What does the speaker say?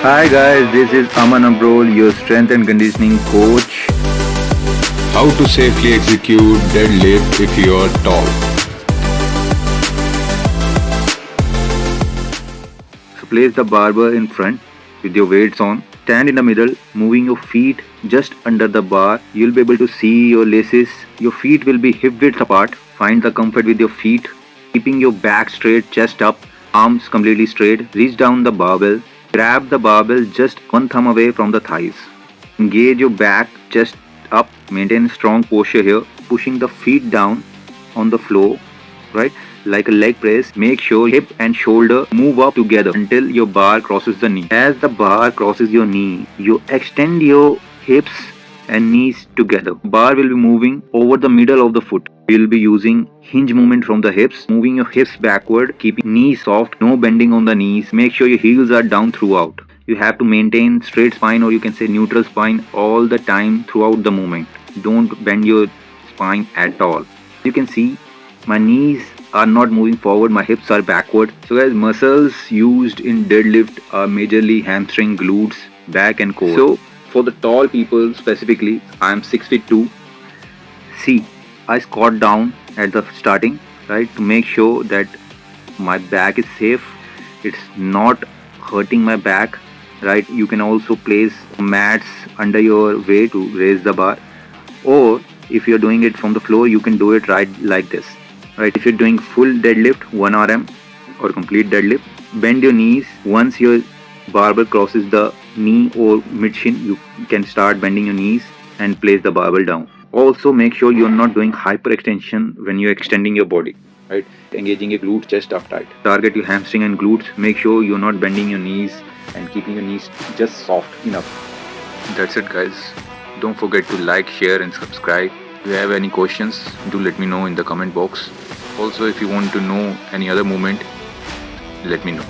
Hi guys, this is Aman Abrol, your strength and conditioning coach. How to safely execute deadlift if you are tall. So place the barbell in front with your weights on. Stand in the middle, moving your feet just under the bar. You'll be able to see your laces. Your feet will be hip width apart. Find the comfort with your feet. Keeping your back straight, chest up, arms completely straight. Reach down the barbell. Grab the barbell just one thumb away from the thighs. Engage your back, chest up, maintain strong posture here, pushing the feet down on the floor, right? Like a leg press. Make sure hip and shoulder move up together until your bar crosses the knee. As the bar crosses your knee, you extend your hips and knees together. Bar will be moving over the middle of the foot. You'll be using hinge movement from the hips, moving your hips backward, keeping knees soft, no bending on the knees. Make sure your heels are down throughout. You have to maintain straight spine, or you can say neutral spine, all the time throughout the movement. Don't bend your spine at all. You can see my knees are not moving forward, my hips are backward. So guys, muscles used in deadlift are majorly hamstring, glutes, back and core. So for the tall people specifically, I am 6 feet 2. See, I squat down at the starting, right, to make sure that my back is safe. It's not hurting my back, right? You can also place mats under your weight to raise the bar, or if you're doing it from the floor, you can do it right like this, right? If you're doing full deadlift 1 RM or complete deadlift, bend your knees. Once your barbell crosses the knee or mid shin, you can start bending your knees and place the barbell down. Also make sure you're not doing hyperextension when you're extending your body, right? Engaging your glutes, chest up tight. Target your hamstring and glutes. Make sure you're not bending your knees and keeping your knees just soft enough. That's it guys. Don't forget to like, share and subscribe. If you have any questions, do let me know in the comment box. Also, if you want to know any other movement, let me know.